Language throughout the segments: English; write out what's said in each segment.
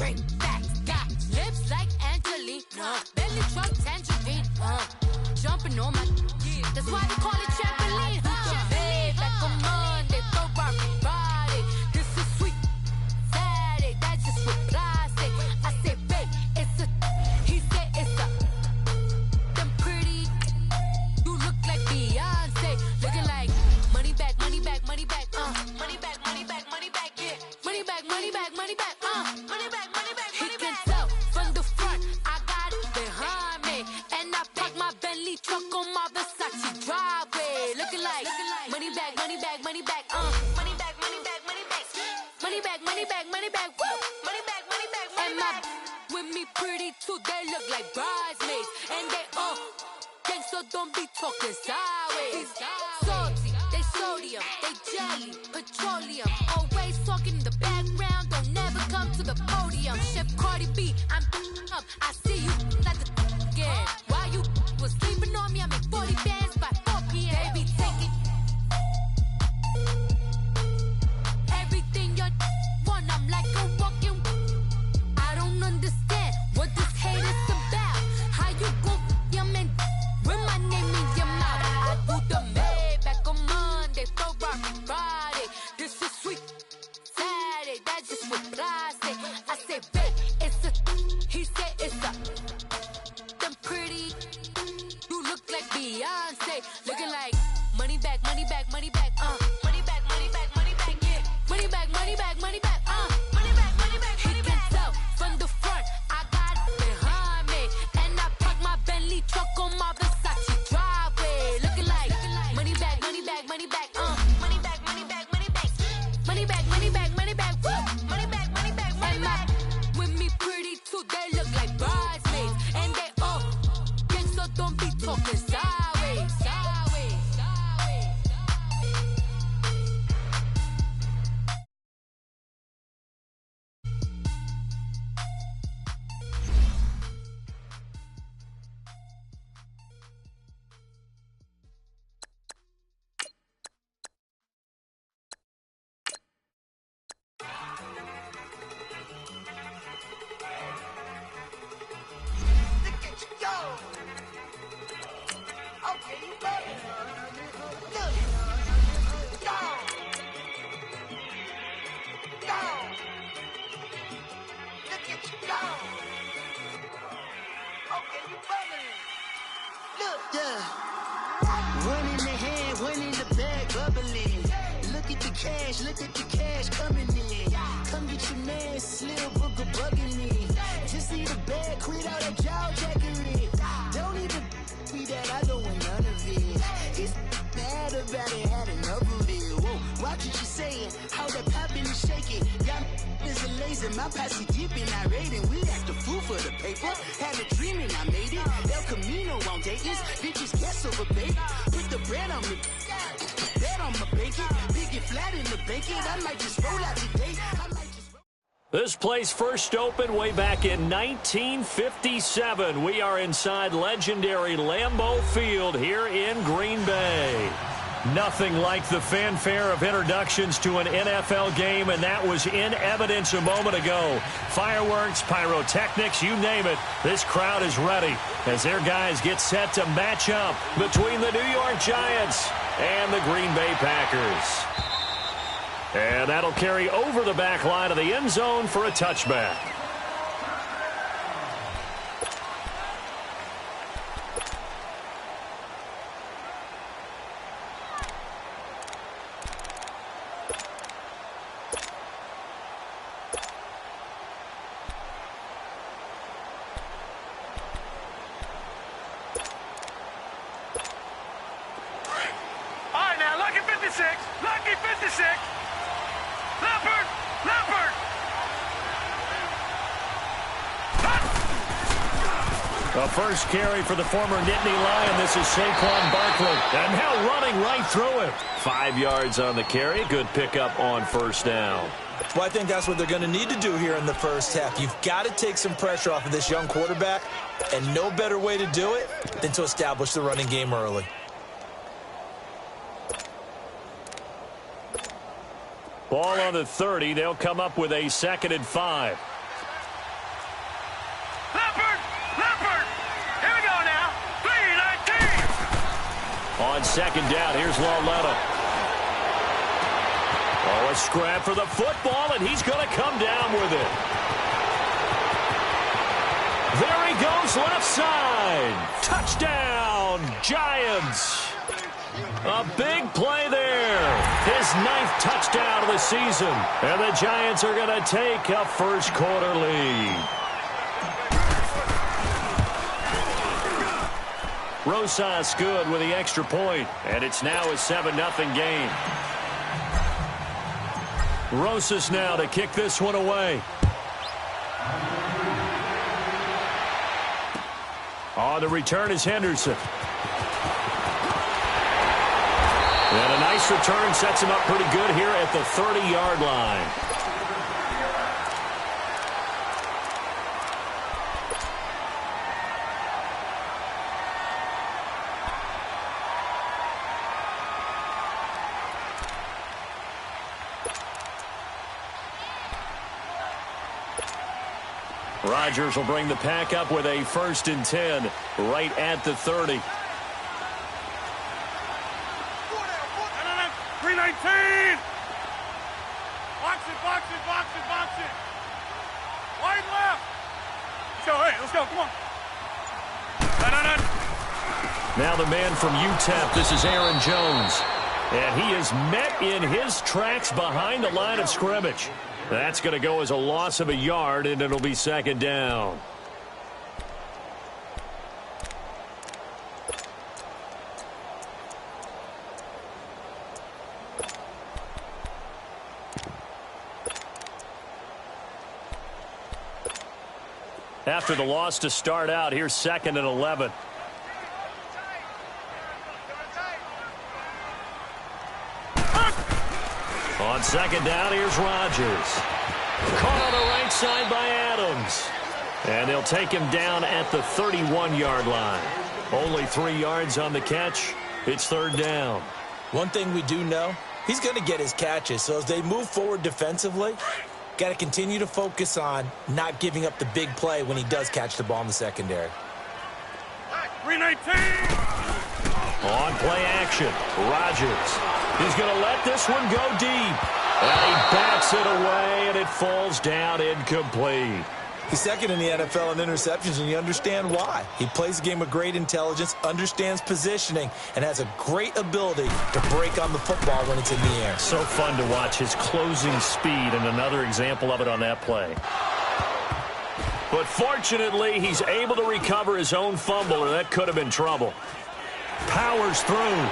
Bring back, got lips like Angelina. Belly truck tangerine. Jumping on my, that's why they call it trampoline. Babe, like a Monday, throw rock body. This is sweet Saturday, that's just what plastic. I say, babe, it's a, he said it's a, them pretty, you look like Beyonce. Looking like money back, money back, money back, money back, money back, money back, yeah. Money back, money back, money back, money back, money back, money back. He can tell from the front, I got it behind me. And I park my Bentley truck on my Versace driveway. Looking like money back, money back, money back, money back, money back, money back. Money back, money back, money back, woo. Money back, money back, money back. And my with me pretty too, they look like bridesmaids. And they all gang, so don't be talking sideways. Salty, they sodium, they jelly, petroleum. Always talking in the background, don't never come to the podium. Chef Cardi B, I'm up, I see you like the again. While you was sleeping on me, I make 40 bands by 4 p.m. Baby, take it. Everything you want, I'm like a walking. I don't understand what this hate is about. How you go your man with my name in your mouth? I do the Maybach on Monday, throw rock Friday. This is sweet Saturday, that's just what plastic. I say, babe, it's a, he said it's a, them pretty, you look like Beyonce. Looking like money back, money back, money back, money back, money back, money back, yeah. Money back, money back, money back, money back, money back, money back. He can tell from the front, I got it behind me. And I park my Bentley truck on my Versace driveway. Looking like money back, money back, money back, money back, money back, money back. Money back, money back, money back, woo. Money back, money back, money back. With me pretty too, they look like bridesmaids. And they all gang, so don't be talking sideways. Sideways, sideways. Look at you go. Okay, you love it. Look. Go. Go. Look at you go. Okay, you bubbling. Look. Yeah. One in the hand, one in the bag, bubbling. Look at the cash coming in. Come get your man, Slim Booker bugging me. Just see the bag, quit all that jaw jackery. Don't even be that, I don't want none of it. It's bad about it, had enough of it. Whoa, watch what you saying, how that poppin' and shaking. Y'all is a lazy, my posse deep and I raiding. We act a fool for the paper, had a dream and I made it. El Camino on Dayton's, bitches guess over baby. Put the bread on me, bet on my bacon. Big it flat in the bacon, I might just roll out today. This place first opened way back in 1957. We are inside legendary Lambeau Field here in Green Bay. Nothing like the fanfare of introductions to an NFL game, and that was in evidence a moment ago. Fireworks, pyrotechnics, you name it. This crowd is ready as their guys get set to match up between the New York Giants and the Green Bay Packers. And that'll carry over the back line of the end zone for a touchback. All right, now, lucky 56. Lucky 56. Leopard! Leopard! The first carry for the former Nittany Lion. This is Saquon Barkley. And now running right through it. 5 yards on the carry. Good pickup on first down. Well, I think that's what they're going to need to do here in the first half. You've got to take some pressure off of this young quarterback, and no better way to do it than to establish the running game early. Ball on the 30. They'll come up with a 2nd and 5. On second down, here's Lauletta. Oh, a scrap for the football, and he's going to come down with it. There he goes, left side. Touchdown, Giants. A big play there. His 9th touchdown of the season. And the Giants are going to take a first quarter lead. Rosas good with the extra point, and it's now a 7-0 game. Rosas now to kick this one away. On the return is Henderson. And a nice return sets him up pretty good here at the 30-yard line. Rodgers will bring the pack up with a 1st and 10 right at the 30. 319! Box it, box it, box it, box it. Wide left. Let's go, hey, let's go, come on. Now the man from UTEP, this is Aaron Jones. And he is met in his tracks behind the line of scrimmage. That's going to go as a loss of a yard, and it'll be 2nd down. After the loss to start out, here's 2nd and 11. On 2nd down, here's Rodgers. Caught on the right side by Adams. And they'll take him down at the 31-yard line. Only 3 yards on the catch. It's 3rd down. One thing we do know, he's going to get his catches. So as they move forward defensively, got to continue to focus on not giving up the big play when he does catch the ball in the secondary. 319! On play action, Rodgers. He's going to let this one go deep. And he backs it away, and it falls down incomplete. He's 2nd in the NFL in interceptions, and you understand why. He plays a game with great intelligence, understands positioning, and has a great ability to break on the football when it's in the air. So fun to watch his closing speed, and another example of it on that play. But fortunately, he's able to recover his own fumble, or that could have been trouble. Powers through.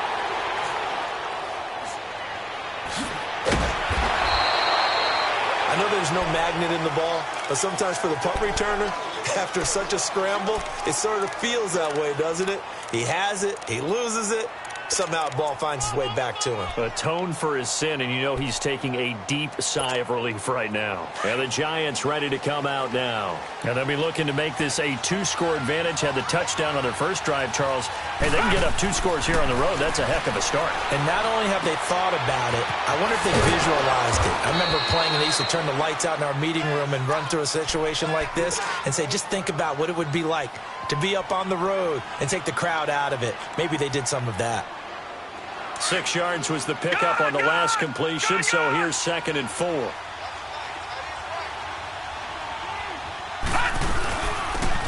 I know there's no magnet in the ball, but sometimes for the punt returner, after such a scramble, it sort of feels that way, doesn't it? He has it, he loses it, somehow the ball finds its way back to him. Atone for his sin, and you know he's taking a deep sigh of relief right now. And the Giants ready to come out now. And they'll be looking to make this a 2-score advantage. Had the touchdown on their first drive, Charles. Hey, they can get up 2 scores here on the road. That's a heck of a start. And not only have they thought about it, I wonder if they visualized it. I remember playing, and they used to turn the lights out in our meeting room and run through a situation like this and say, just think about what it would be like to be up on the road and take the crowd out of it. Maybe they did some of that. 6 yards was the pickup on the last completion, so here's 2nd and 4.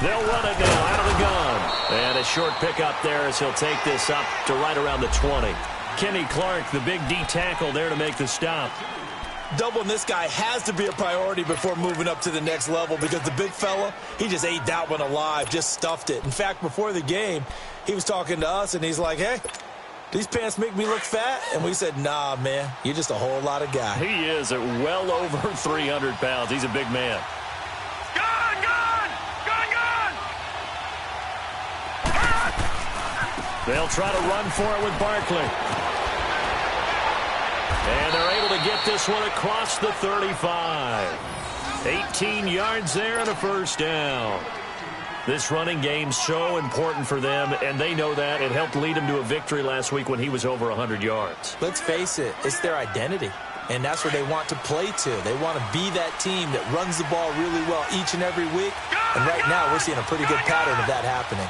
They'll run it now out of the gun. And a short pickup there as he'll take this up to right around the 20. Kenny Clark, the big D tackle there to make the stop. Doubling this guy has to be a priority before moving up to the next level because the big fella, he just ate that one alive, just stuffed it. In fact, before the game, he was talking to us, and he's like, hey, these pants make me look fat? And we said, nah, man, you're just a whole lot of guy. He is at well over 300 pounds. He's a big man. Gone! They'll try to run for it with Barkley. And they're able to get this one across the 35. 18 yards there and a 1st down. This running game's so important for them, and they know that. It helped lead them to a victory last week when he was over 100 yards. Let's face it, it's their identity, and that's where they want to play to. They want to be that team that runs the ball really well each and every week, and right now we're seeing a pretty good pattern of that happening.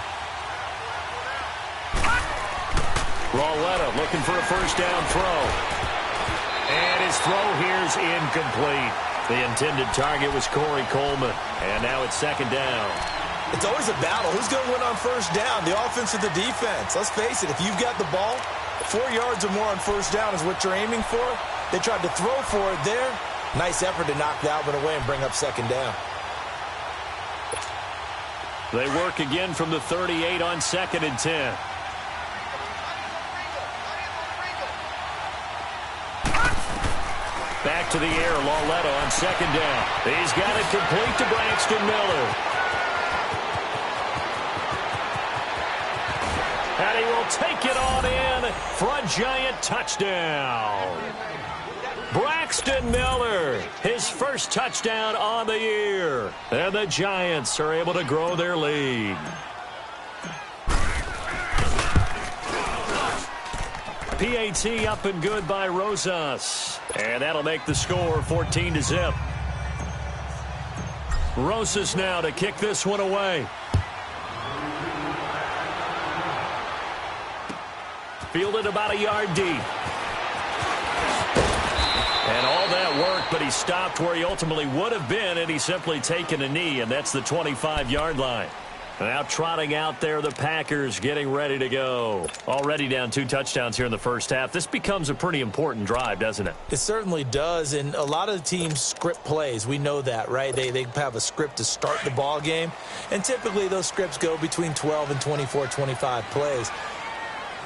Roletta looking for a first down throw. And his throw here's incomplete. The intended target was Corey Coleman. And now it's second down. It's always a battle. Who's going to win on first down, the offense or the defense? Let's face it, if you've got the ball, 4 yards or more on first down is what you're aiming for. They tried to throw for it there. Nice effort to knock that one away and bring up second down. They work again from the 38 on 2nd and 10. Back to the air, Roletta on second down. He's got it complete to Braxton Miller. And he will take it on in for a giant touchdown. Braxton Miller, his first touchdown on the year. And the Giants are able to grow their lead. PAT up and good by Rosas. And that'll make the score 14-0. Rosas now to kick this one away. Fielded about a yard deep. And all that work, but he stopped where he ultimately would have been, and he's simply taken a knee, and that's the 25-yard line. Now trotting out there, the Packers getting ready to go. Already down 2 touchdowns here in the first half. This becomes a pretty important drive, doesn't it? It certainly does, and a lot of the teams script plays. We know that, right? They have a script to start the ball game, and typically those scripts go between 12 and 24, 25 plays.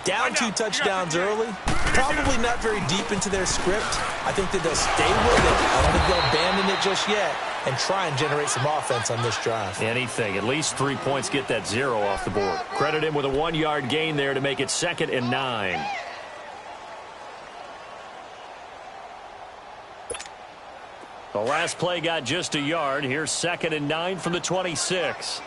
Down 2 touchdowns early, probably not very deep into their script. I think that they'll stay with it. I don't think they'll abandon it just yet and try and generate some offense on this drive. Anything. At least 3 points, get that 0 off the board. Credit him with a 1-yard gain there to make it 2nd and 9. The last play got just a yard. Here's 2nd and 9 from the 26.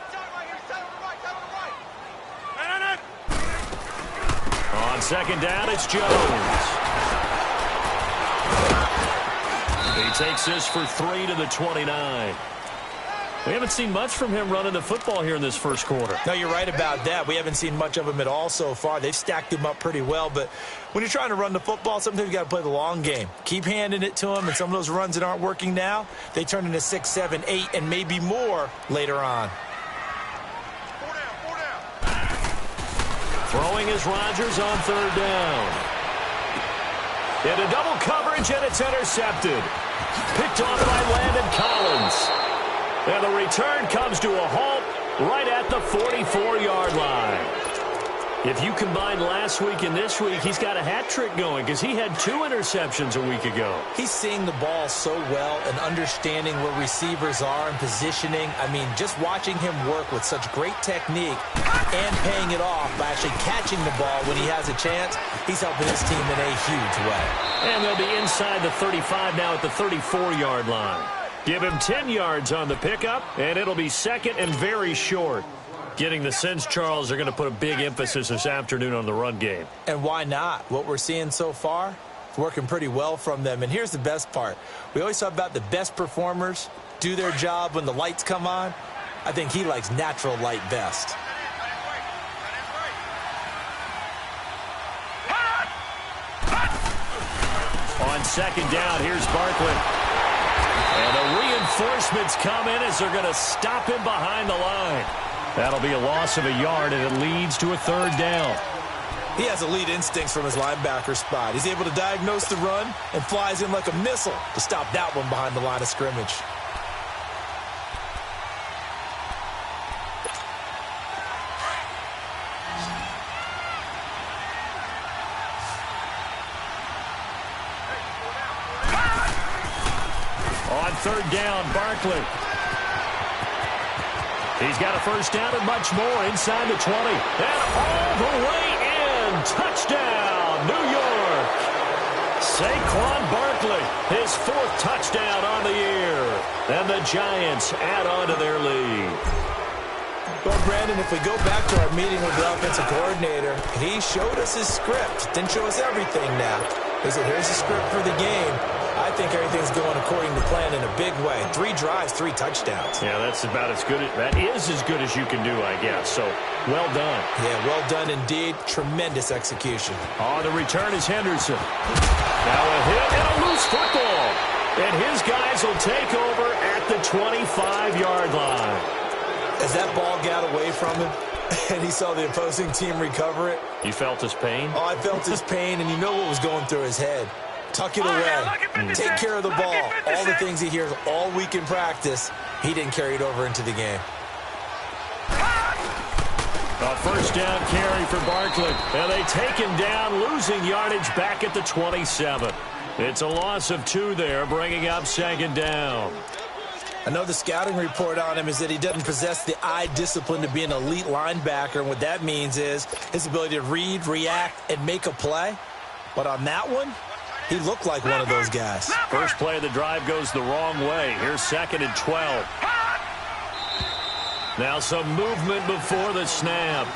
On second down, it's Jones. He takes this for 3 to the 29. We haven't seen much from him running the football here in this first quarter. No, you're right about that. We haven't seen much of him at all so far. They've stacked him up pretty well, but when you're trying to run the football, sometimes you got to play the long game. Keep handing it to him, and some of those runs that aren't working now, they turn into 6, 7, 8, and maybe more later on. Throwing is Rodgers on 3rd down. Into double coverage, and it's intercepted. Picked off by Landon Collins. And the return comes to a halt right at the 44-yard line. If you combine last week and this week, he's got a hat trick going because he had 2 interceptions a week ago. He's seeing the ball so well and understanding where receivers are and positioning. I mean, just watching him work with such great technique and paying it off by actually catching the ball when he has a chance, he's helping his team in a huge way. And they'll be inside the 35 now at the 34-yard line. Give him 10 yards on the pickup, and it'll be 2nd and very short. Getting the sense, Charles, they're going to put a big emphasis this afternoon on the run game. And why not? What we're seeing so far, it's working pretty well from them. And here's the best part. We always talk about the best performers do their job when the lights come on. I think he likes natural light best. On second down, here's Barkley. And the reinforcements come in as they're going to stop him behind the line. That'll be a loss of a yard, and it leads to a 3rd down. He has elite instincts from his linebacker spot. He's able to diagnose the run and flies in like a missile to stop that one behind the line of scrimmage. On 3rd down, Barkley. He's got a first down and much more inside the 20. And all the way in. Touchdown, New York. Saquon Barkley, his 4th touchdown on the year. And the Giants add on to their lead. Well, Brandon, if we go back to our meeting with the offensive coordinator, he showed us his script. Didn't show us everything now. He said, here's the script for the game. I think everything's going according to plan in a big way. 3 drives, 3 touchdowns. Yeah, that's about as good. That is as good as you can do, I guess. So, well done. Yeah, well done indeed. Tremendous execution. On the return is Henderson. Now a hit and a loose football. And his guys will take over at the 25-yard line. As that ball got away from him, and he saw the opposing team recover it. You felt his pain? Oh, I felt his pain, and you know what was going through his head. Tuck it away. Take care of the ball. All the things he hears all week in practice, he didn't carry it over into the game. A first down carry for Barkley. And they take him down, losing yardage back at the 27. It's a loss of 2 there, bringing up second down. I know the scouting report on him is that he doesn't possess the eye discipline to be an elite linebacker. And what that means is his ability to read, react, and make a play. But on that one, he looked like one of those guys. First play of the drive goes the wrong way. Here's 2nd and 12. Now some movement before the snap.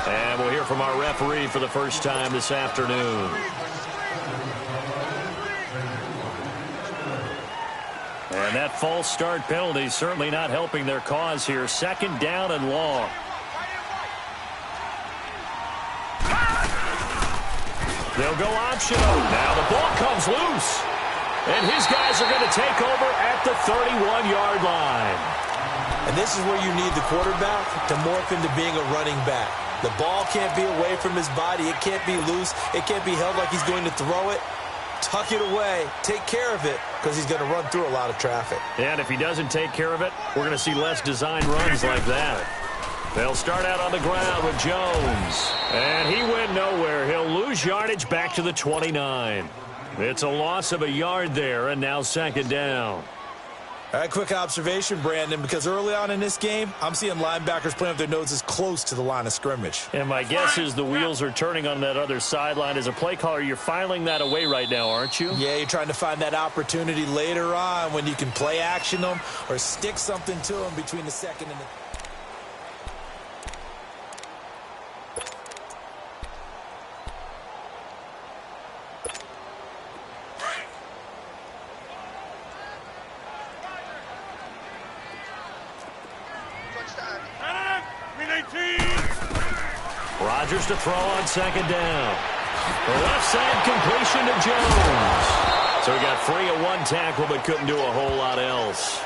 And we'll hear from our referee for the first time this afternoon. And that false start penalty certainly not helping their cause here. 2nd down and long. They'll go optional. Now the ball comes loose. And his guys are going to take over at the 31-yard line. And this is where you need the quarterback to morph into being a running back. The ball can't be away from his body. It can't be loose. It can't be held like he's going to throw it. Tuck it away. Take care of it because he's going to run through a lot of traffic. And if he doesn't take care of it, we're going to see less design runs like that. They'll start out on the ground with Jones. And he went nowhere. He'll lose yardage back to the 29. It's a loss of a yard there, and now 2nd down. All right, quick observation, Brandon, because early on in this game, I'm seeing linebackers playing with their noses close to the line of scrimmage. And my guess is the wheels are turning on that other sideline. As a play caller, you're filing that away right now, aren't you? Yeah, you're trying to find that opportunity later on when you can play action them or stick something to them between the 2nd and the... Rodgers to throw on 2nd down. The left side completion to Jones. So he got free of 1 tackle but couldn't do a whole lot else.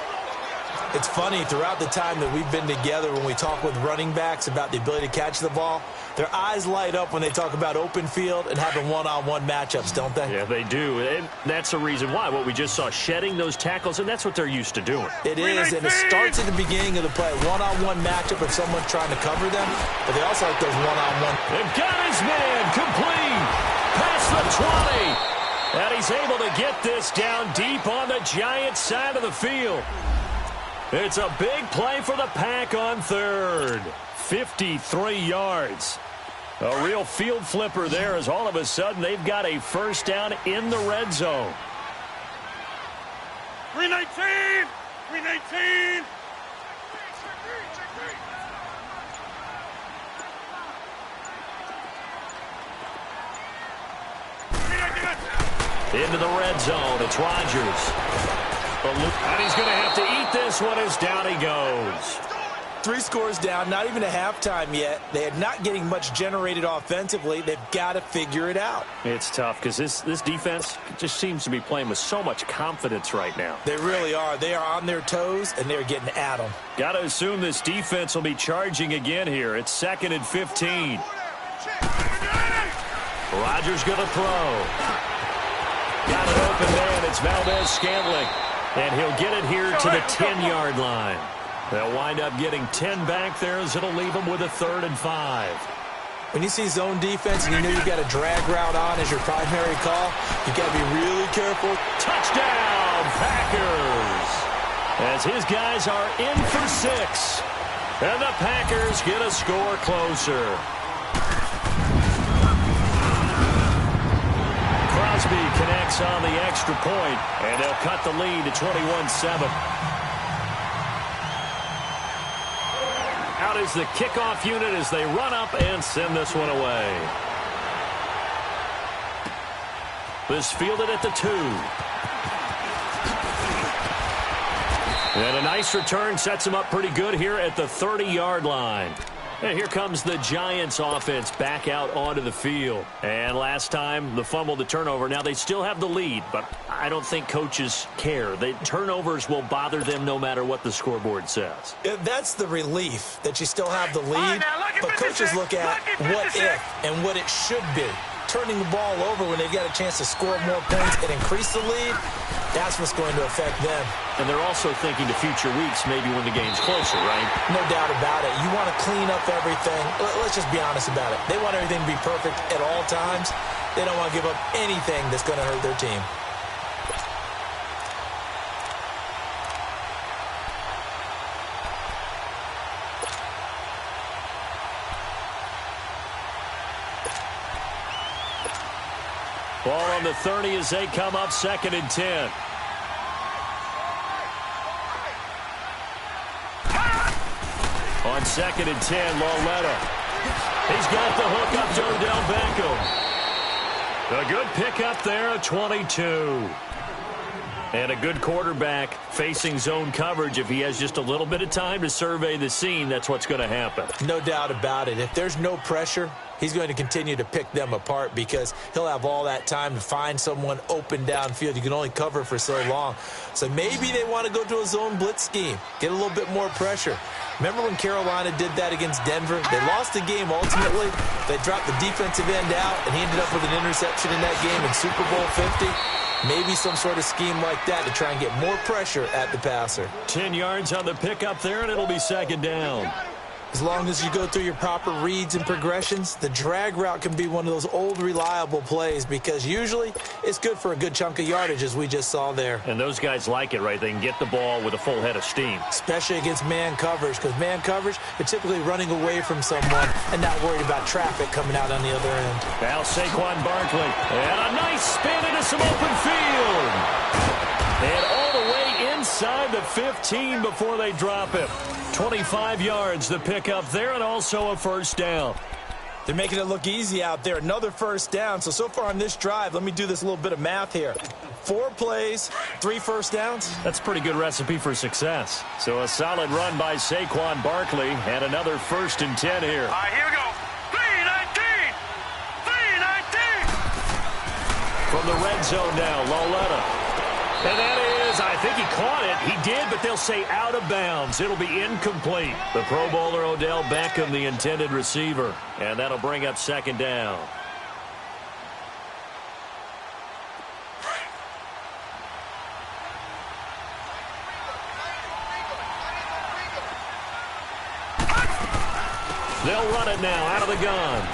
It's funny, throughout the time that we've been together, when we talk with running backs about the ability to catch the ball, their eyes light up when they talk about open field and having one-on-one matchups, don't they? Yeah, they do. And that's the reason why. What we just saw, shedding those tackles, and that's what they're used to doing. It is, and it starts at the beginning of the play. One-on-one matchup if someone's trying to cover them, but they also like those one-on-one. They've got his man complete past the 20. And he's able to get this down deep on the Giants side of the field. It's a big play for the Pack on 3rd. 53 yards. A real field flipper there as all of a sudden they've got a first down in the red zone. 319! 319! Into the red zone. It's Rodgers. And he's going to have to eat this one as down he goes. 3 scores down, not even a halftime yet. They are not getting much generated offensively. They've got to figure it out. It's tough because this defense just seems to be playing with so much confidence right now. They really are. They are on their toes, and they're getting at them. Got to assume this defense will be charging again here. It's 2nd and 15. Rodgers going to throw. Got an open man. It's Valdez-Scantling. And he'll get it here to the 10-yard line. They'll wind up getting 10 back there as it'll leave them with a 3rd and 5. When you see zone defense and you know you've got a drag route on as your primary call, you've got to be really careful. Touchdown, Packers! As his guys are in for 6. And the Packers get a score closer. Crosby connects on the extra point, and they'll cut the lead to 21-7. Out is the kickoff unit as they run up and send this one away. This fielded at the 2. And a nice return sets him up pretty good here at the 30-yard line. And here comes the Giants offense back out onto the field. And last time, the fumble, the turnover. Now, they still have the lead, but I don't think coaches care. The turnovers will bother them no matter what the scoreboard says. Yeah, that's the relief, that you still have the lead. But coaches look at what if and what it should be. Turning the ball over when they've got a chance to score more points and increase the lead, that's what's going to affect them. And they're also thinking to future weeks, maybe when the game's closer, right? No doubt about it. You want to clean up everything. Let's just be honest about it. They want everything to be perfect at all times. They don't want to give up anything that's going to hurt their team. Ball on the 30 as they come up 2nd and 10. On 2nd and 10, Lauletta. He's got the hook up to Odell Beckham. A good pickup there, a 22. And a good quarterback facing zone coverage. If he has just a little bit of time to survey the scene, that's what's going to happen. No doubt about it. If there's no pressure, he's going to continue to pick them apart because he'll have all that time to find someone open downfield. You can only cover for so long. So maybe they want to go to a zone blitz scheme, get a little bit more pressure. Remember when Carolina did that against Denver? They lost the game ultimately. They dropped the defensive end out, and he ended up with an interception in that game in Super Bowl 50. Maybe some sort of scheme like that to try and get more pressure at the passer. 10 yards on the pickup there, and it'll be 2nd down. As long as you go through your proper reads and progressions, the drag route can be one of those old reliable plays because usually it's good for a good chunk of yardage, as we just saw there. And those guys like it, right? They can get the ball with a full head of steam. Especially against man coverage, because man coverage, they're typically running away from someone and not worried about traffic coming out on the other end. Now Saquon Barkley. And a nice spin into some open field. And all the way inside the 15 before they drop him. 25 yards the pickup there, and also a 1st down. They're making it look easy out there. Another 1st down. So far on this drive, let me do this little bit of math here. 4 plays, 3 1st downs. That's a pretty good recipe for success. So a solid run by Saquon Barkley, and another 1st and 10 here. All right, here we go. 3-19. 3-19. From the red zone now, Lauletta. And that is, I think he caught it. He did, but they'll say out of bounds. It'll be incomplete. The Pro Bowler Odell Beckham, the intended receiver. And that'll bring up 2nd down. They'll run it now out of the gun.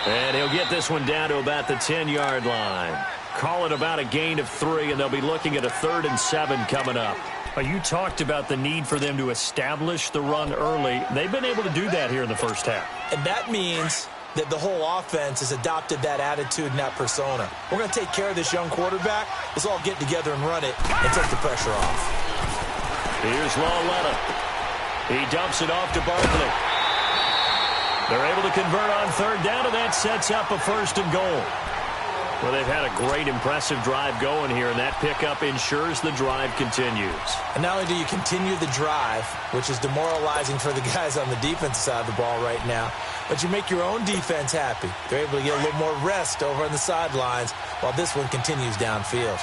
And he'll get this one down to about the 10-yard line. Call it about a gain of 3, and they'll be looking at a 3rd and 7 coming up. You talked about the need for them to establish the run early. They've been able to do that here in the first half. And that means that the whole offense has adopted that attitude and that persona. We're going to take care of this young quarterback. Let's all get together and run it and take the pressure off. Here's Lauletta. He dumps it off to Barkley. They're able to convert on 3rd down, and that sets up a 1st and goal. Well, they've had a great, impressive drive going here, and that pickup ensures the drive continues. And not only do you continue the drive, which is demoralizing for the guys on the defensive side of the ball right now, but you make your own defense happy. They're able to get a little more rest over on the sidelines while this one continues downfield.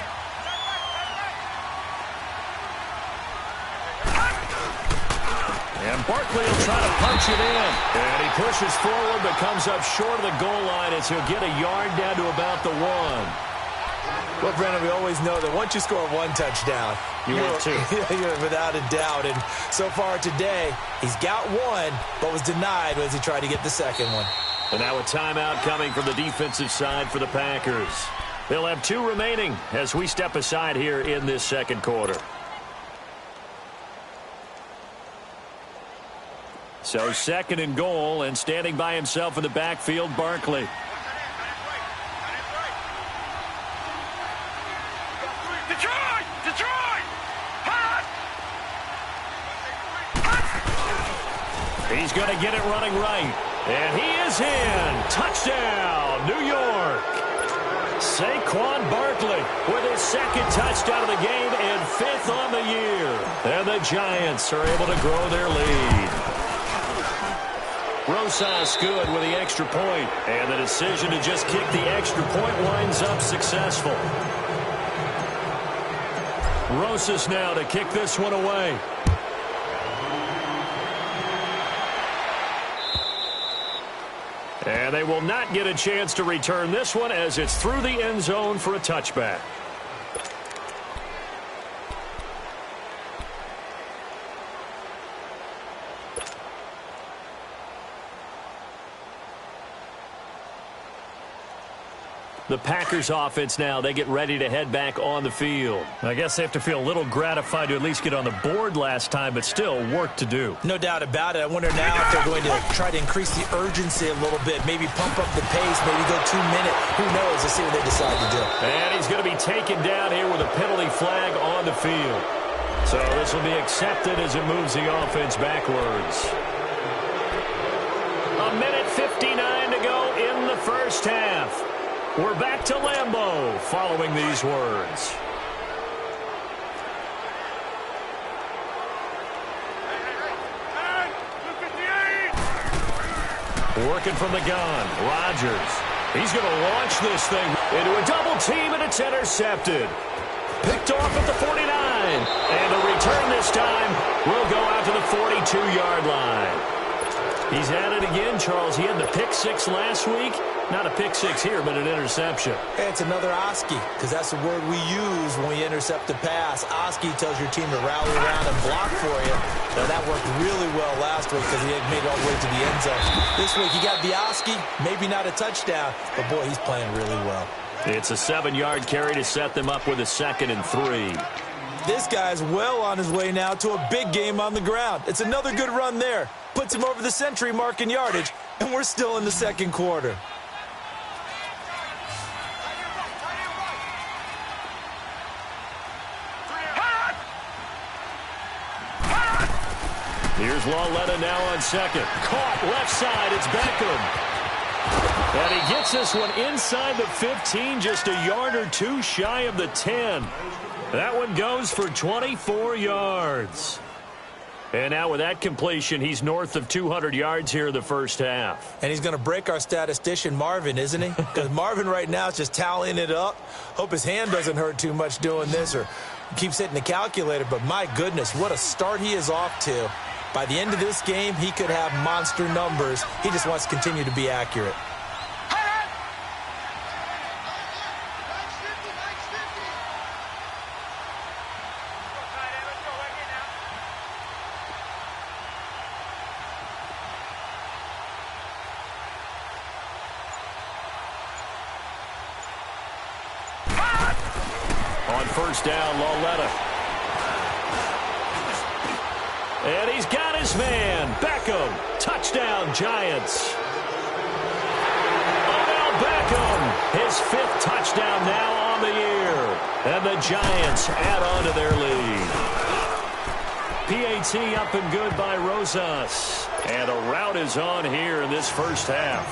And Barkley will try to punch it in. And he pushes forward but comes up short of the goal line as he'll get a yard down to about the 1. Well, Brennan, we always know that once you score 1 touchdown, you're without a doubt. And so far today, he's got 1, but was denied as he tried to get the 2nd one. And now a timeout coming from the defensive side for the Packers. They'll have 2 remaining as we step aside here in this 2nd quarter. So 2nd and goal, and standing by himself in the backfield, Barkley. Detroit! Detroit! Hot! He's going to get it running right. And he is in. Touchdown, New York. Saquon Barkley with his second touchdown of the game and 5th on the year. And the Giants are able to grow their lead. Rosas good with the extra point. And the decision to just kick the extra point winds up successful. Rosas now to kick this one away. And they will not get a chance to return this one as it's through the end zone for a touchback. The Packers offense now, they get ready to head back on the field. I guess they have to feel a little gratified to at least get on the board last time, but still work to do. No doubt about it. I wonder now if they're going to try to increase the urgency a little bit, maybe pump up the pace, maybe go 2 minutes. Who knows? Let's see what they decide to do. And he's going to be taken down here with a penalty flag on the field. So this will be accepted as it moves the offense backwards. 1:59 to go in the first half. We're back to Lambeau following these words. Working from the gun, Rodgers. He's going to launch this thing into a double team, and it's intercepted. Picked off at the 49. And the return this time will go out to the 42-yard line. He's at it again, Charles. He had the pick six last week. Not a pick six here, but an interception. It's another Oski, because that's the word we use when we intercept a pass. Oski tells your team to rally around and block for you. Now, that worked really well last week because he had made it all the way to the end zone. This week, he got the Oski, maybe not a touchdown, but, boy, he's playing really well. It's a 7-yard carry to set them up with a 2nd and 3. This guy's well on his way now to a big game on the ground. It's another good run there. Puts him over the century mark in yardage, and we're still in the second quarter. Here's Lauletta now on second. Caught left side. It's Beckham. And he gets this one inside the 15, just a yard or two shy of the 10. That one goes for 24 yards. And now with that completion, he's north of 200 yards here in the first half. And he's going to break our statistician, Marvin, isn't he? Because Marvin right now is just tallying it up. Hope his hand doesn't hurt too much doing this or keeps hitting the calculator. But my goodness, what a start he is off to. By the end of this game, he could have monster numbers. He just wants to continue to be accurate. On first down, Lauletta. And he's got his man, Beckham. Touchdown, Giants. Odell Beckham, his 5th touchdown now on the year. And the Giants add on to their lead. PAT up and good by Rosas. And a rout is on here in this first half.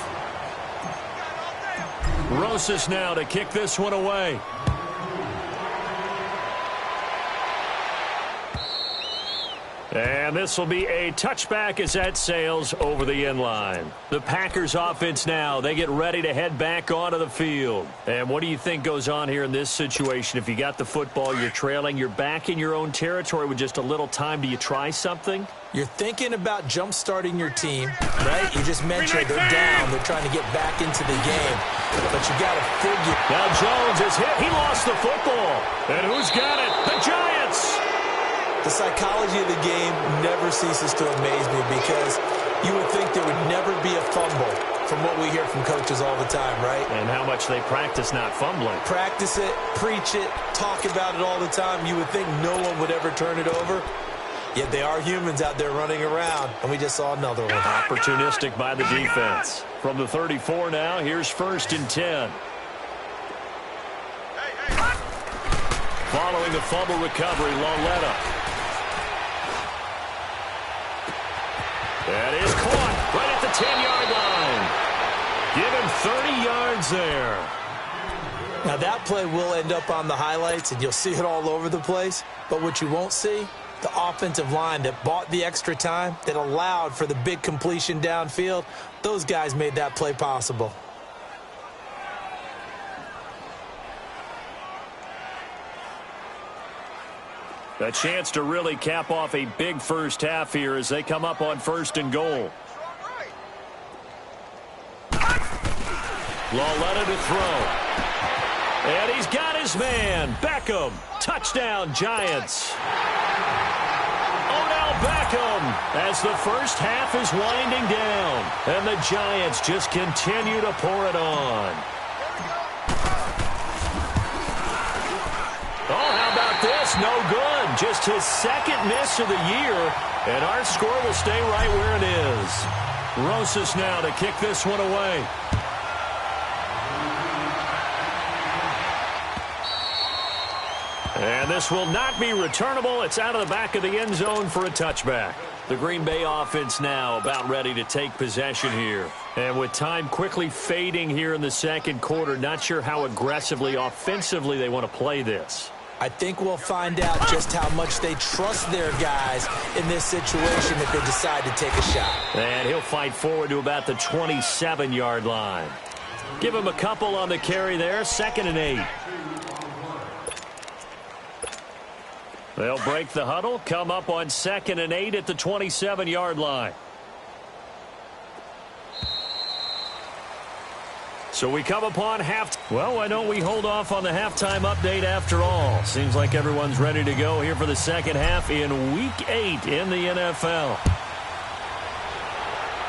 Rosas now to kick this one away. And this will be a touchback as that sails over the end line. The Packers offense now, they get ready to head back onto the field. And what do you think goes on here in this situation? If you got the football, you're trailing, you're back in your own territory with just a little time. Do you try something? You're thinking about jump-starting your team, right? You just mentioned they're down. They're trying to get back into the game. But you got to figure. Now Jones is hit. He lost the football. And who's got it? The Giants! The psychology of the game never ceases to amaze me because you would think there would never be a fumble from what we hear from coaches all the time, right? And how much they practice not fumbling. Practice it, preach it, talk about it all the time. You would think no one would ever turn it over. Yet they are humans out there running around, and we just saw another one. Opportunistic by the defense. From the 34 now, here's 1st and 10. Following the fumble recovery, Lauletta. That is caught right at the 10-yard line. Give him 30 yards there. Now, that play will end up on the highlights, and you'll see it all over the place. But what you won't see, the offensive line that bought the extra time, that allowed for the big completion downfield, those guys made that play possible. A chance to really cap off a big first half here as they come up on 1st and goal. Lauletta to throw. And he's got his man. Beckham. Touchdown, Giants. Odell Beckham as the first half is winding down. And the Giants just continue to pour it on. Oh, how about this? No good. Just his second miss of the year. And our score will stay right where it is. Rosas now to kick this one away. And this will not be returnable. It's out of the back of the end zone for a touchback. The Green Bay offense now about ready to take possession here. And with time quickly fading here in the second quarter, not sure how aggressively, offensively they want to play this. I think we'll find out just how much they trust their guys in this situation if they decide to take a shot. And he'll fight forward to about the 27-yard line. Give him a couple on the carry there. 2nd and 8. They'll break the huddle, come up on 2nd and 8 at the 27-yard line. So we come upon half. Well, why don't we hold off on the halftime update after all? Seems like everyone's ready to go here for the second half in Week 8 in the NFL.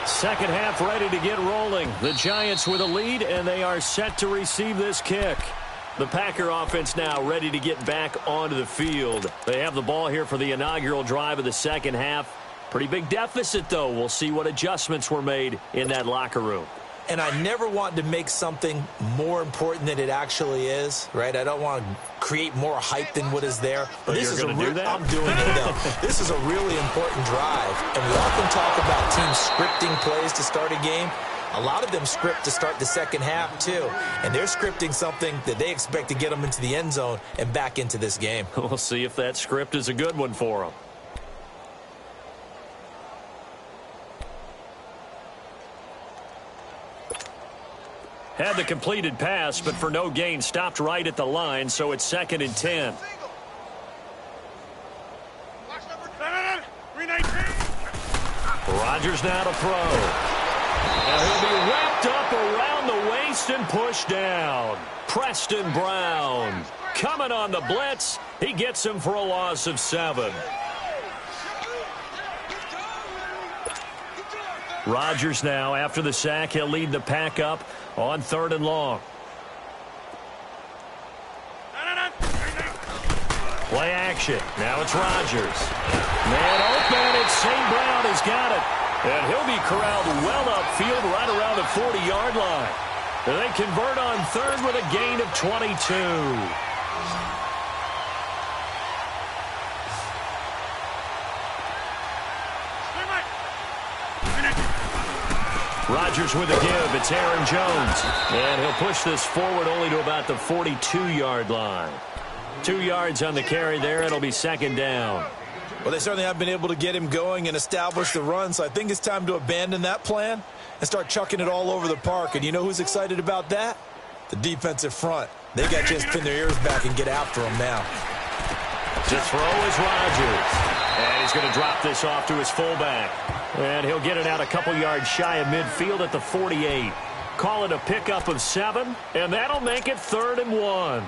Second half ready to get rolling. The Giants with a lead, and they are set to receive this kick. The Packer offense now ready to get back onto the field. They have the ball here for the inaugural drive of the second half. Pretty big deficit, though. We'll see what adjustments were made in that locker room. And I never want to make something more important than it actually is, right? I don't want to create more hype than what is there. But this is do that? I'm doing it, though. This is a really important drive. And we often talk about teams scripting plays to start a game. A lot of them script to start the second half, too. And they're scripting something that they expect to get them into the end zone and back into this game. We'll see if that script is a good one for them. Had the completed pass, but for no gain, stopped right at the line, so it's 2nd and 10. Rodgers now to throw. And he'll be wrapped up around the waist and pushed down. Preston Brown coming on the blitz. He gets him for a loss of 7. Rodgers now, after the sack, he'll lead the pack up on 3rd and long. Play action. Now it's Rodgers. Man open. It's St. Brown has got it. And he'll be corralled well upfield right around the 40-yard line. And they convert on 3rd with a gain of 22. Rodgers with a give. It's Aaron Jones. And he'll push this forward only to about the 42-yard line. 2 yards on the carry there. It'll be 2nd down. Well, they certainly have been able to get him going and establish the run, so I think it's time to abandon that plan and start chucking it all over the park. And you know who's excited about that? The defensive front. They got to just pin their ears back and get after him now. To throw is Rodgers. And he's going to drop this off to his fullback. And he'll get it out a couple yards shy of midfield at the 48. Call it a pickup of 7, and that'll make it 3rd and 1.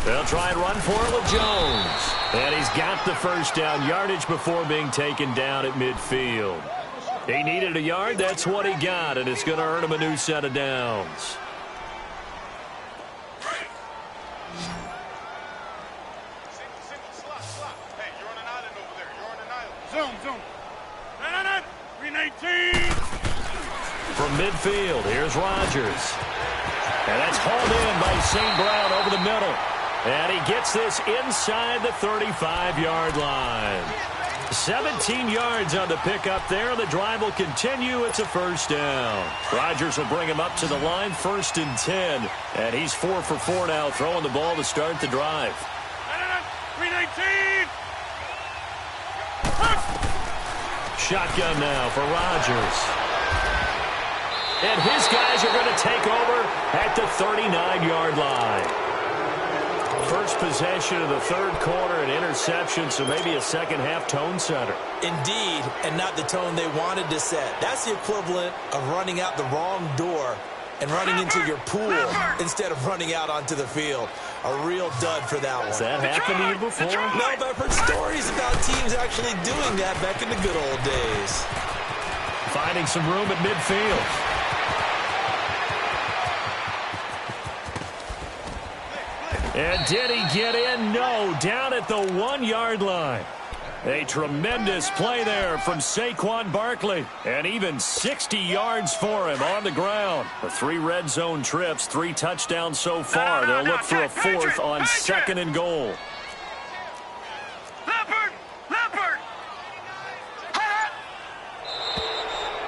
They'll try and run for it with Jones. And he's got the first down yardage before being taken down at midfield. He needed a yard. That's what he got, and it's going to earn him a new set of downs. Hey, you're on an island over there. You're on an island. Zoom. 319. From midfield, here's Rodgers. And that's hauled in by St. Brown over the middle. And he gets this inside the 35-yard line. 17 yards on the pickup there. The drive will continue. It's a first down. Rodgers will bring him up to the line, 1st and 10. And he's 4 for 4 now, throwing the ball to start the drive. 319. Shotgun now for Rodgers. And his guys are going to take over at the 39-yard line. First possession of the third quarter, an interception, so maybe a second-half tone setter. Indeed, and not the tone they wanted to set. That's the equivalent of running out the wrong door and running into your pool instead of running out onto the field. A real dud for that one. Has that happened to you before? No, but I've heard stories about teams actually doing that back in the good old days. Finding some room at midfield. And did he get in? No, down at the 1-yard line. A tremendous play there from Saquon Barkley. And even 60 yards for him on the ground. The 3 red zone trips, 3 touchdowns so far. They'll look for a 4th on 2nd and goal.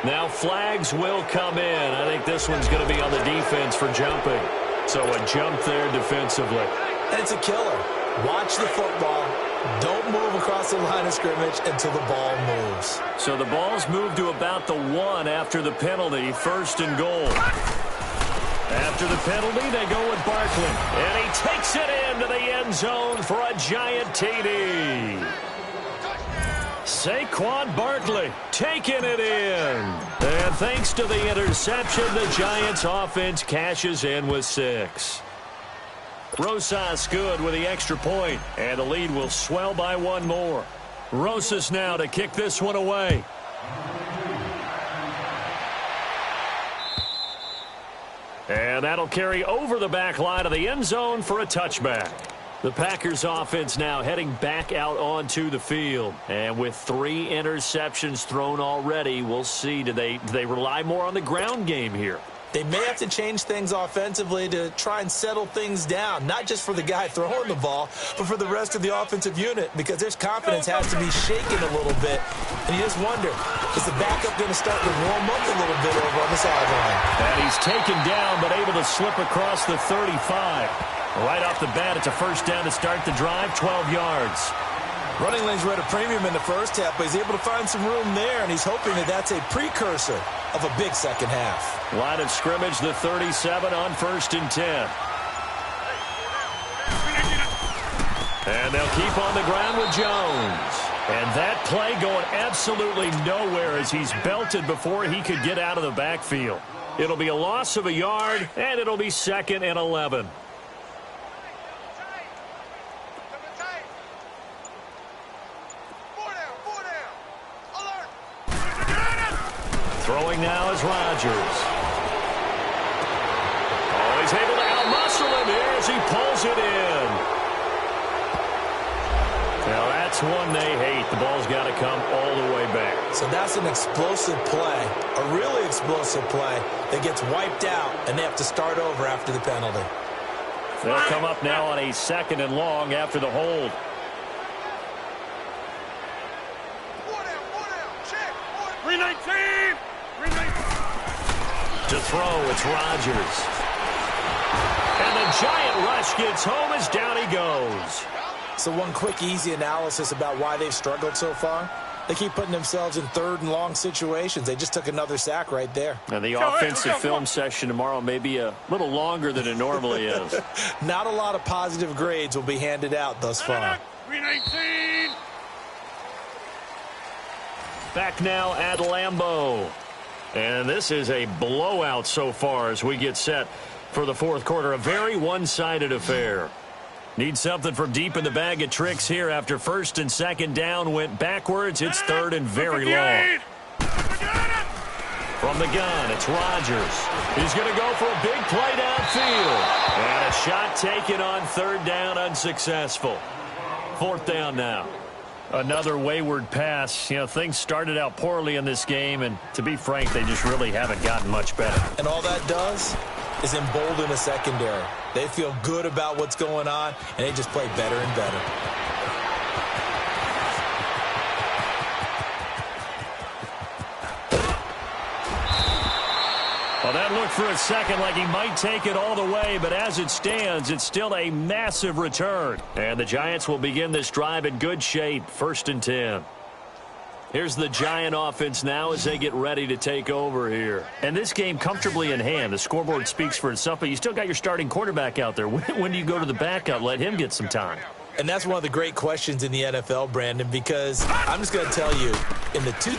Now flags will come in. I think this one's going to be on the defense for jumping. So a jump there defensively. And it's a killer. Watch the football. Don't move across the line of scrimmage until the ball moves. So the ball's moved to about the 1 after the penalty, 1st and goal. After the penalty, they go with Barkley. And he takes it into the end zone for a giant TD. Saquon Barkley taking it in. And thanks to the interception, the Giants offense cashes in with 6. Rosas good with the extra point, and the lead will swell by 1 more. Rosas now to kick this one away. And that'll carry over the back line of the end zone for a touchback. The Packers offense now heading back out onto the field. And with 3 interceptions thrown already, we'll see. Do they rely more on the ground game here? They may have to change things offensively to try and settle things down, not just for the guy throwing the ball, but for the rest of the offensive unit, because their confidence has to be shaken a little bit. And you just wonder, is the backup going to start to warm up a little bit over on the sideline? And he's taken down, but able to slip across the 35. Right off the bat, it's a first down to start the drive, 12 yards. Running lanes were at a premium in the first half, but he's able to find some room there, and he's hoping that that's a precursor of a big second half. Line of scrimmage, the 37 on 1st and 10. And they'll keep on the ground with Jones. And that play going absolutely nowhere as he's belted before he could get out of the backfield. It'll be a loss of a yard, and it'll be 2nd and 11. Throwing now is Rodgers. Oh, he's able to outmuscle him here as he pulls it in. Now that's one they hate. The ball's got to come all the way back. So that's an explosive play, a really explosive play that gets wiped out, and they have to start over after the penalty. They'll come up now on a 2nd and long after the hold. To throw, it's Rodgers. And the giant rush gets home as down he goes. So one quick, easy analysis about why they've struggled so far. They keep putting themselves in 3rd and long situations. They just took another sack right there. And the offensive film session tomorrow may be a little longer than it normally is. Not a lot of positive grades will be handed out thus far. 319. Back now at Lambeau. And this is a blowout so far as we get set for the 4th quarter. A very one-sided affair. Need something from deep in the bag of tricks here after 1st and 2nd down went backwards. It's 3rd and very long. From the gun, it's Rodgers. He's going to go for a big play downfield. And a shot taken on 3rd down, unsuccessful. 4th down now. Another wayward pass. You know, things started out poorly in this game, and to be frank, they just really haven't gotten much better. And all that does, is embolden a secondary. They feel good about what's going on, and they just play better and better. Well, that looked for a second like he might take it all the way, but as it stands, it's still a massive return. And the Giants will begin this drive in good shape, 1st and 10. Here's the Giant offense now as they get ready to take over here. And this game comfortably in hand. The scoreboard speaks for itself, but you still got your starting quarterback out there. When do you go to the backup? Let him get some time. And that's one of the great questions in the NFL, Brandon, because I'm just going to tell you, in the 2015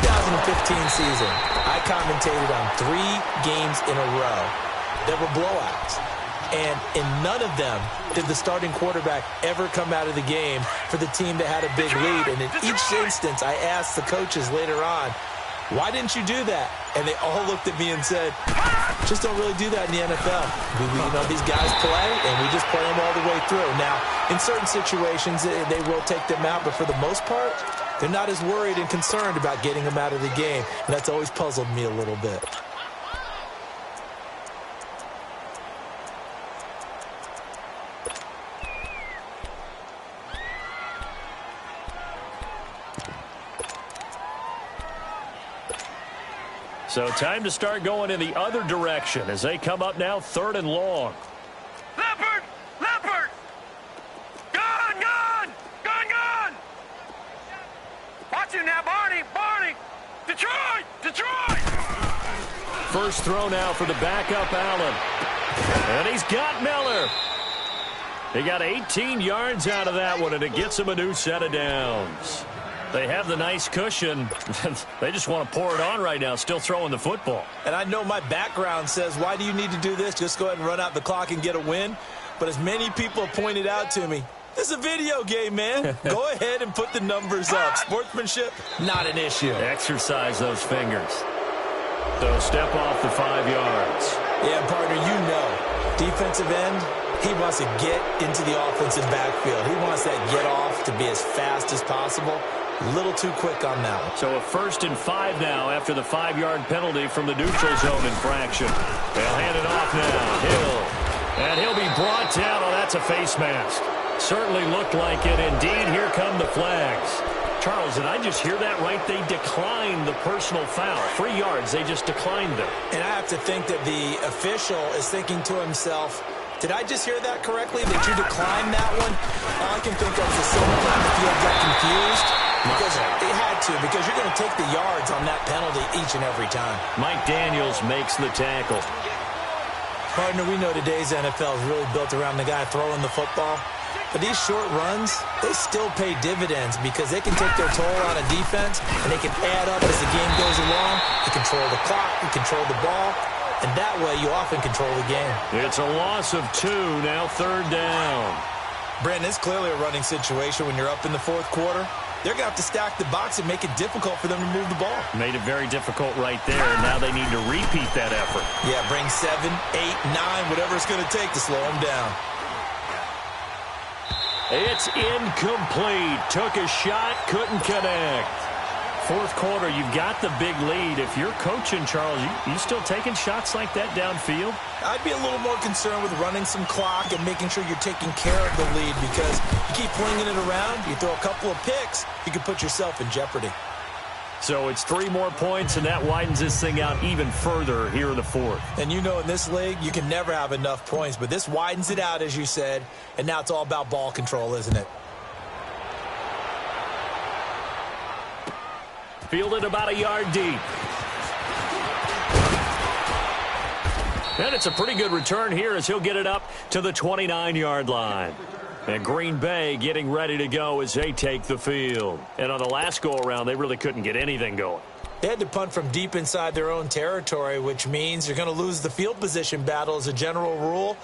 season, I commentated on 3 games in a row that were blowouts. And in none of them did the starting quarterback ever come out of the game for the team that had a big lead. And in each instance, I asked the coaches later on, why didn't you do that? And they all looked at me and said, just don't really do that in the NFL. These guys play, and we just play them all the way through. Now, in certain situations, they will take them out, but for the most part, they're not as worried and concerned about getting them out of the game. And that's always puzzled me a little bit. So time to start going in the other direction as they come up now 3rd and long. Leopard! Leopard! Gun! Gun! Gun! Gun! Watch him now, Barney! Barney! Detroit! Detroit! First throw now for the backup Allen. And he's got Miller. He got 18 yards out of that one, and it gets him a new set of downs. They have the nice cushion. They just want to pour it on right now, still throwing the football. And I know my background says, why do you need to do this? Just go ahead and run out the clock and get a win. But as many people have pointed out to me, this is a video game, man. Go ahead and put the numbers up. Sportsmanship, not an issue. Exercise those fingers. So step off the 5 yards. Yeah, partner, defensive end, he wants to get into the offensive backfield. He wants that get off to be as fast as possible. A little too quick on that one. So a 1st and 5 now after the 5-yard penalty from the neutral zone infraction. They'll hand it off now. Hill. And he'll be brought down. Oh, that's a face mask. Certainly looked like it. Indeed, here come the flags. Charles, did I just hear that right? They declined the personal foul. 3 yards, they just declined them. And I have to think that the official is thinking to himself, did I just hear that correctly, that you declined that one? All I can think of is that someone on the field got confused. Because they had to, because you're going to take the yards on that penalty each and every time. Mike Daniels makes the tackle. Partner, we know today's NFL is really built around the guy throwing the football. But these short runs, they still pay dividends because they can take their toll on a defense, and they can add up as the game goes along. You control the clock, you control the ball, and that way you often control the game. It's a loss of 2, now 3rd down. Brandon, it's clearly a running situation when you're up in the 4th quarter. They're going to have to stack the box and make it difficult for them to move the ball. Made it very difficult right there, and now they need to repeat that effort. Yeah, bring 7, 8, 9, whatever it's going to take to slow them down. It's incomplete. Took a shot, couldn't connect. 4th quarter, you've got the big lead. If you're coaching, Charles, you still taking shots like that downfield? I'd be a little more concerned with running some clock and making sure you're taking care of the lead, because you keep flinging it around, you throw a couple of picks, you can put yourself in jeopardy. So it's 3 more points, and that widens this thing out even further here in the 4th. And you know in this league, you can never have enough points, but this widens it out, as you said, and now it's all about ball control, isn't it? Fielded about a yard deep. And it's a pretty good return here as he'll get it up to the 29-yard line. And Green Bay getting ready to go as they take the field. And on the last go-around, they really couldn't get anything going. They had to punt from deep inside their own territory, which means you're going to lose the field position battle as a general rule.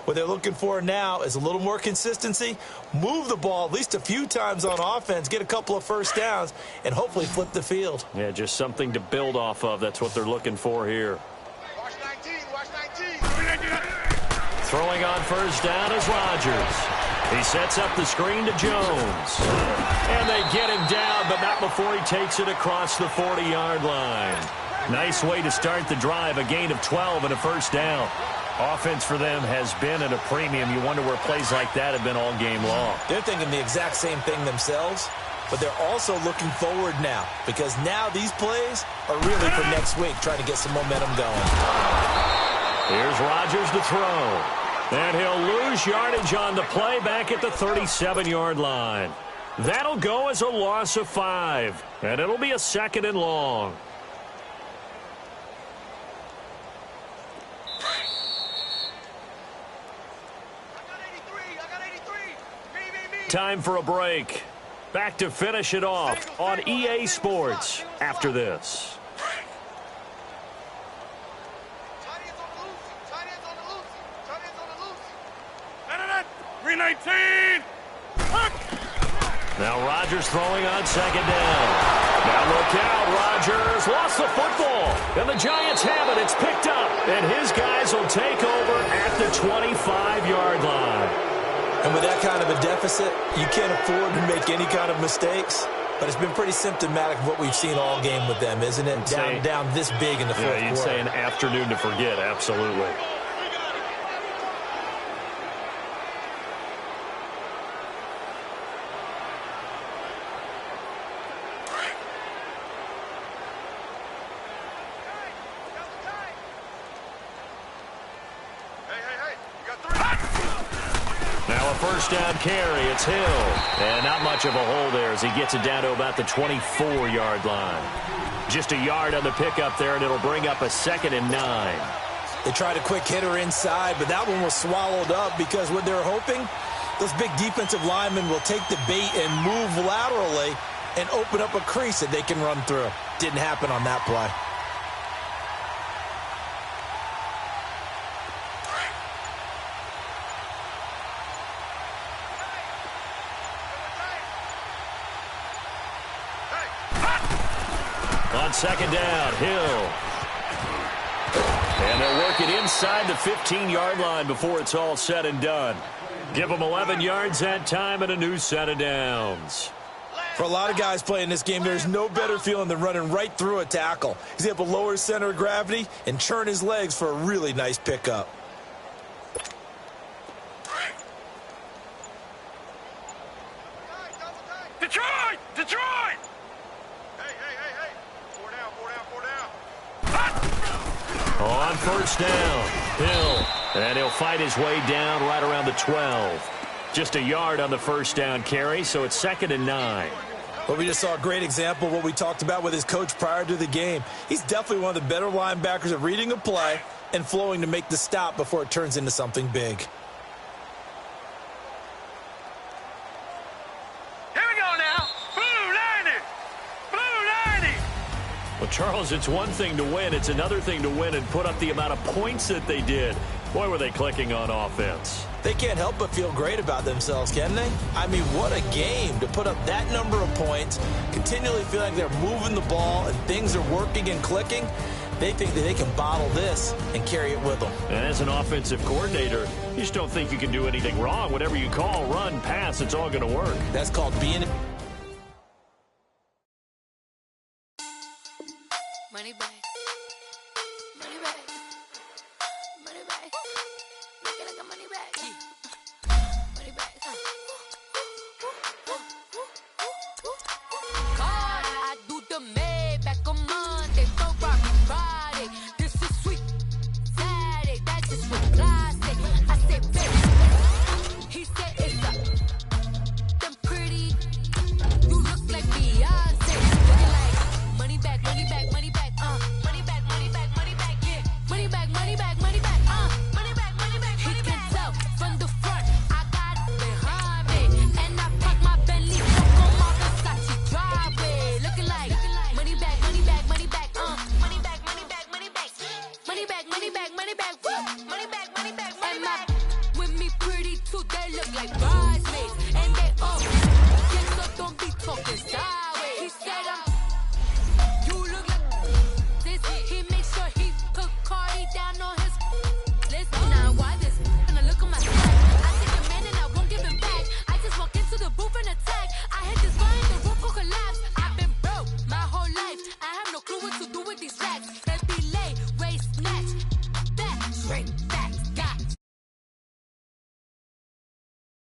What they're looking for now is a little more consistency, move the ball at least a few times on offense, get a couple of first downs, and hopefully flip the field. Yeah, just something to build off of. That's what they're looking for here. Watch 19, watch 19. Throwing on first down is Rodgers. He sets up the screen to Jones. And they get him down, but not before he takes it across the 40-yard line. Nice way to start the drive, a gain of 12 and a first down. Offense for them has been at a premium. You wonder where plays like that have been all game long. They're thinking the exact same thing themselves, but they're also looking forward now because now these plays are really for next week, trying to get some momentum going. Here's Rodgers to throw. And he'll lose yardage on the play back at the 37-yard line. That'll go as a loss of 5, and it'll be a 2nd and long. Time for a break. Back to finish it off on EA Sports after this. 319. Now Rodgers throwing on 2nd down. Now look out, Rodgers lost the football. And the Giants have it. It's picked up. And his guys will take over at the 25-yard line. And with that kind of a deficit, you can't afford to make any kind of mistakes. But it's been pretty symptomatic of what we've seen all game with them, isn't it? Down this big in the fourth quarter. You'd say an afternoon to forget, absolutely. First down carry, it's Hill. And not much of a hole there as he gets it down to about the 24-yard line. Just a yard on the pickup there, and it'll bring up a 2nd and 9. They tried a quick hitter inside, but that one was swallowed up because what they're hoping, those big defensive linemen will take the bait and move laterally and open up a crease that they can run through. Didn't happen on that play. On 2nd down, Hill. And they'll work it inside the 15-yard line before it's all said and done. Give them 11 yards that time and a new set of downs. For a lot of guys playing this game, there's no better feeling than running right through a tackle. He's able to lower his center of gravity and churn his legs for a really nice pickup. Detroit! Detroit! On first down, Hill. And he'll fight his way down right around the 12. Just a yard on the first down carry, so it's 2nd and 9. Well, we just saw a great example of what we talked about with his coach prior to the game. He's definitely one of the better linebackers at reading a play and flowing to make the stop before it turns into something big. Well, Charles, it's one thing to win. It's another thing to win and put up the amount of points that they did. Boy, were they clicking on offense. They can't help but feel great about themselves, can they? I mean, what a game to put up that number of points, continually feel like they're moving the ball and things are working and clicking. They think that they can bottle this and carry it with them. And as an offensive coordinator, you just don't think you can do anything wrong. Whatever you call, run, pass, it's all going to work. That's called being... Money back. Money back. Money back. Looking like a money back. Money back. God, I do the Maybach on Monday. Don't rock me Friday. This is sweet. Saturday, that's just with classic. I said, baby. He said it's up. Them pretty. You look like Beyonce. Looking like money back, money back, money back. Money back, money back, money back, yeah. Money back, money back, money back, money back, money back, money back. He can tell from the front, I got it behind me. And I park my Bentley on my Versace driveway. Looking like money back, money back, money back, money back, money back, money back. Money back, money back, money back, money back, money back, money back. With me pretty too, they look like bridesmaids. And they all, yeah, so don't be talking sideways. He said I'm